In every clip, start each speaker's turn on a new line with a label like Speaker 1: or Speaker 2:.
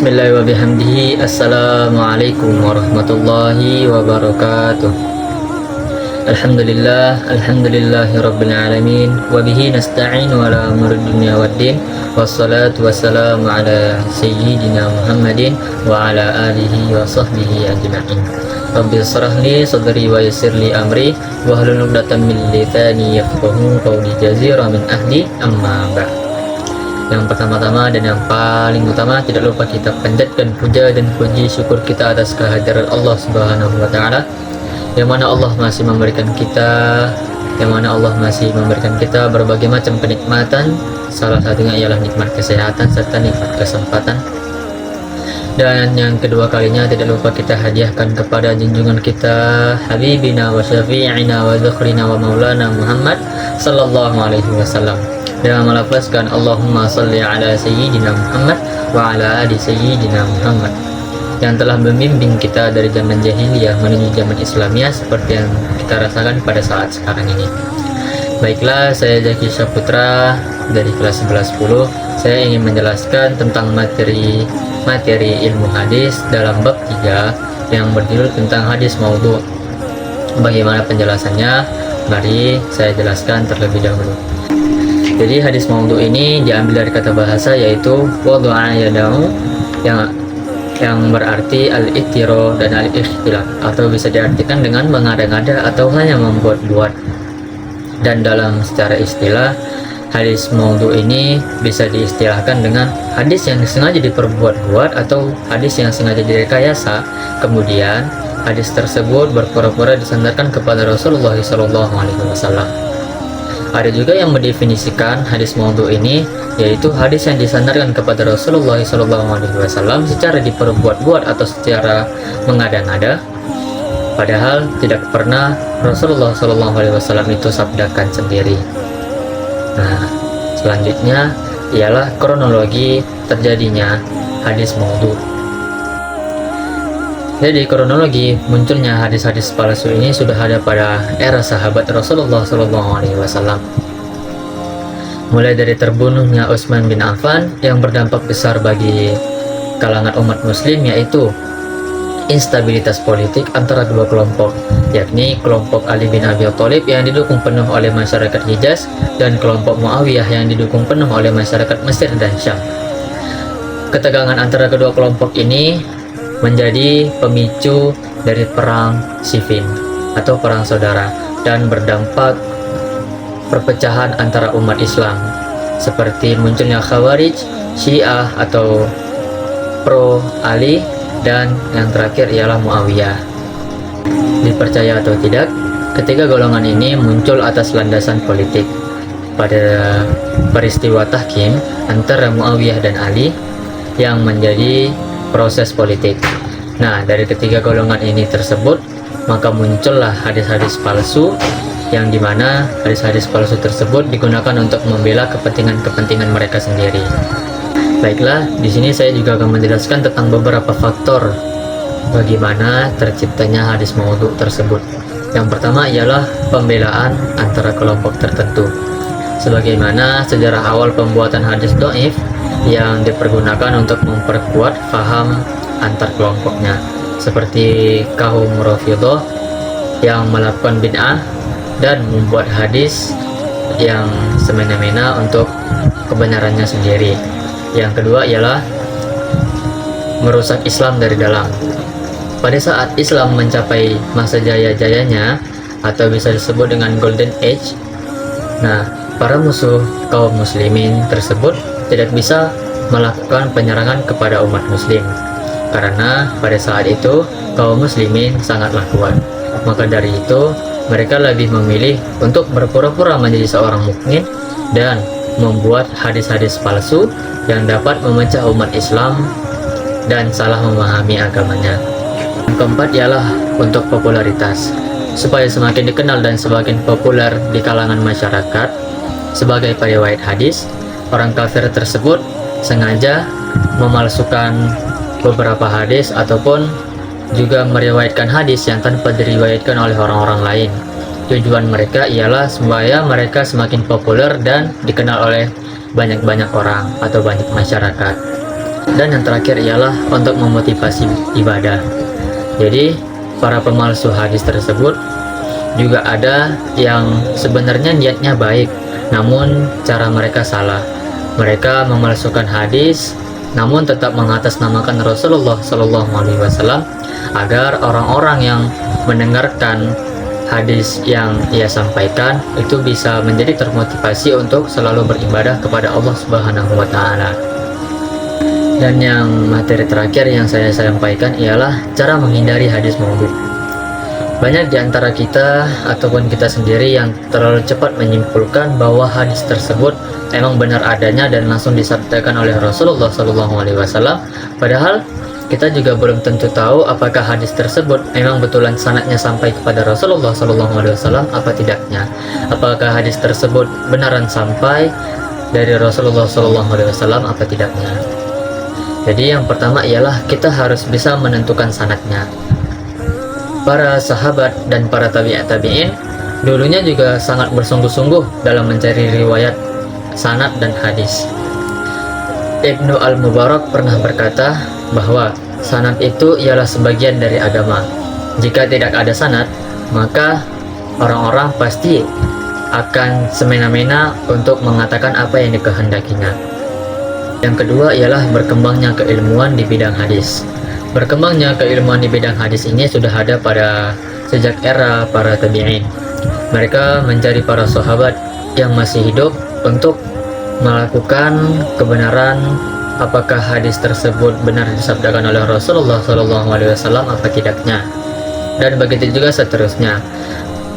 Speaker 1: Bismillahirrahmanirrahim. Assalamualaikum warahmatullahi wabarakatuh. Alhamdulillahirabbil alamin wa bihi nasta'inu ala umuri dunya waddin wassalatu wassalamu ala sayyidina Muhammadin wa ala alihi wa sahbihi ajma'in. Rabbi shrah li sadri wa yassir li amri wahlul 'uqdatam min lisani yafqahu qawli. Jazira min ahli amma ba'd. Yang pertama-tama dan yang paling utama, tidak lupa kita panjatkan puja dan puji syukur kita atas kehadiran Allah Subhanahu wa taala, yang mana Allah masih memberikan kita berbagai macam kenikmatan. Salah satunya ialah nikmat kesehatan serta nikmat kesempatan. Dan yang kedua kalinya, tidak lupa kita hadiahkan kepada junjungan kita Habibina wa Syafi'ina wa Dzukhrina wa Maulana Muhammad sallallahu alaihi wasallam, dengan melafazkan Allahumma salli ala Sayyidina Muhammad wa ala ali Sayyidina Muhammad, yang telah membimbing kita dari zaman jahiliyah menuju zaman Islamiyah seperti yang kita rasakan pada saat sekarang ini. Baiklah, saya Zaki Syaputra dari kelas 1110. Saya ingin menjelaskan tentang materi ilmu hadis dalam bab 3 yang berjudul tentang hadis maudhu'. Bagaimana penjelasannya? Mari saya jelaskan terlebih dahulu. Jadi hadis maudhu' ini diambil dari kata bahasa, yaitu wadha'a yadahu, yang berarti al-ittiro dan al-ikhtilaf, atau bisa diartikan dengan mengada-ngada atau hanya membuat-buat. Dan dalam secara istilah, hadis maudhu' ini bisa diistilahkan dengan hadis yang sengaja diperbuat-buat atau hadis yang sengaja direkayasa, kemudian hadis tersebut berpura-pura disandarkan kepada Rasulullah SAW. Ada juga yang mendefinisikan hadis maudhu' ini, yaitu hadis yang disandarkan kepada Rasulullah SAW secara diperbuat-buat atau secara mengada-ngada, padahal tidak pernah Rasulullah SAW itu sabdakan sendiri. Nah, selanjutnya ialah kronologi terjadinya hadis maudhu'. Jadi kronologi munculnya hadis-hadis palsu ini sudah ada pada era sahabat Rasulullah SAW. Mulai dari terbunuhnya Utsman bin Affan yang berdampak besar bagi kalangan umat muslim, yaitu instabilitas politik antara dua kelompok, yakni kelompok Ali bin Abi Thalib yang didukung penuh oleh masyarakat Hijaz dan kelompok Muawiyah yang didukung penuh oleh masyarakat Mesir dan Syam. Ketegangan antara kedua kelompok ini menjadi pemicu dari perang Siffin atau perang saudara, dan berdampak perpecahan antara umat Islam, seperti munculnya Khawarij, Syiah atau pro Ali, dan yang terakhir ialah Muawiyah. Dipercaya atau tidak, ketiga golongan ini muncul atas landasan politik pada peristiwa tahkim antara Muawiyah dan Ali yang menjadi proses politik. Nah, dari ketiga golongan ini tersebut, maka muncullah hadis-hadis palsu, yang dimana hadis-hadis palsu tersebut digunakan untuk membela kepentingan mereka sendiri. Baiklah, di sini saya juga akan menjelaskan tentang beberapa faktor bagaimana terciptanya hadis maudhu' tersebut. Yang pertama ialah pembelaan antara kelompok tertentu, sebagaimana sejarah awal pembuatan hadis dhaif yang dipergunakan untuk memperkuat faham antar kelompoknya, seperti kaum Rafidhah yang melakukan bid'ah dan membuat hadis yang semena-mena untuk kebenarannya sendiri. Yang kedua ialah merusak Islam dari dalam. Pada saat Islam mencapai masa jaya-jayanya, atau bisa disebut dengan Golden Age, nah, para musuh kaum muslimin tersebut tidak bisa melakukan penyerangan kepada umat muslim, karena pada saat itu kaum muslimin sangatlah kuat. Maka dari itu mereka lebih memilih untuk berpura-pura menjadi seorang mukmin dan membuat hadis-hadis palsu yang dapat memecah umat Islam dan salah memahami agamanya. Yang keempat ialah untuk popularitas, supaya semakin dikenal dan semakin populer di kalangan masyarakat sebagai periwayat hadis. Orang kafir tersebut sengaja memalsukan beberapa hadis ataupun juga meriwayatkan hadis yang tanpa diriwayatkan oleh orang-orang lain. Tujuan mereka ialah supaya mereka semakin populer dan dikenal oleh banyak-banyak orang atau banyak masyarakat. Dan yang terakhir ialah untuk memotivasi ibadah. Jadi para pemalsu hadis tersebut juga ada yang sebenarnya niatnya baik, namun cara mereka salah. Mereka memalsukan hadis, namun tetap mengatasnamakan Rasulullah Shallallahu Alaihi Wasallam agar orang-orang yang mendengarkan hadis yang ia sampaikan itu bisa menjadi termotivasi untuk selalu beribadah kepada Allah Subhanahu wa Ta'ala. Dan yang materi terakhir yang saya sampaikan ialah cara menghindari hadis maudhu. Banyak di antara kita ataupun kita sendiri yang terlalu cepat menyimpulkan bahwa hadis tersebut memang benar adanya dan langsung disabdakan oleh Rasulullah SAW. Padahal kita juga belum tentu tahu apakah hadis tersebut memang betulan sanadnya sampai kepada Rasulullah SAW apa tidaknya. Apakah hadis tersebut benaran sampai dari Rasulullah SAW apa tidaknya. Jadi yang pertama ialah kita harus bisa menentukan sanadnya. Para sahabat dan para tabi'in dulunya juga sangat bersungguh-sungguh dalam mencari riwayat sanad dan hadis. Ibnu Al-Mubarak pernah berkata bahwa sanad itu ialah sebagian dari agama. Jika tidak ada sanad, maka orang-orang pasti akan semena-mena untuk mengatakan apa yang dikehendakinya. Yang kedua ialah berkembangnya keilmuan di bidang hadis. Berkembangnya keilmuan di bidang hadis ini sudah ada pada sejak era para tabi'in. Mereka mencari para sahabat yang masih hidup untuk melakukan kebenaran apakah hadis tersebut benar disabdakan oleh Rasulullah SAW apa tidaknya. Dan begitu juga seterusnya.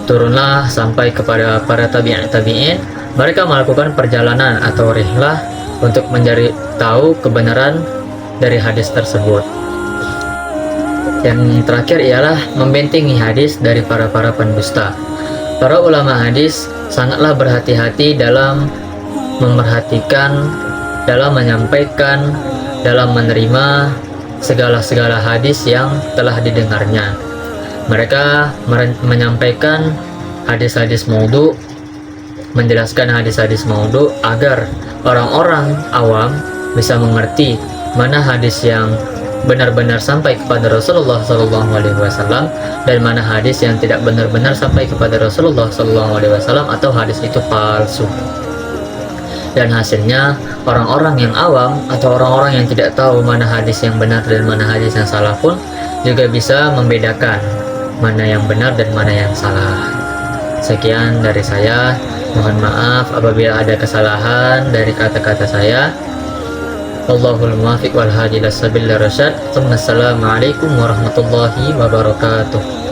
Speaker 1: Turunlah sampai kepada para tabi'in. Mereka melakukan perjalanan atau rihlah untuk mencari tahu kebenaran dari hadis tersebut. Yang terakhir ialah membentengi hadis dari para pendusta. Para ulama hadis sangatlah berhati-hati dalam memerhatikan, dalam menyampaikan, dalam menerima segala hadis yang telah didengarnya. Mereka menyampaikan hadis-hadis maudhu, menjelaskan hadis-hadis maudhu agar orang-orang awam bisa mengerti mana hadis yang benar-benar sampai kepada Rasulullah SAW dan mana hadis yang tidak benar-benar sampai kepada Rasulullah SAW atau hadis itu palsu. Dan hasilnya orang-orang yang awam atau orang-orang yang tidak tahu mana hadis yang benar dan mana hadis yang salah pun juga bisa membedakan mana yang benar dan mana yang salah. Sekian dari saya. Mohon maaf apabila ada kesalahan dari kata-kata saya. Wallahul muwaffiq wal hadi ila sabilir rasyad. Assalamualaikum warahmatullahi wabarakatuh.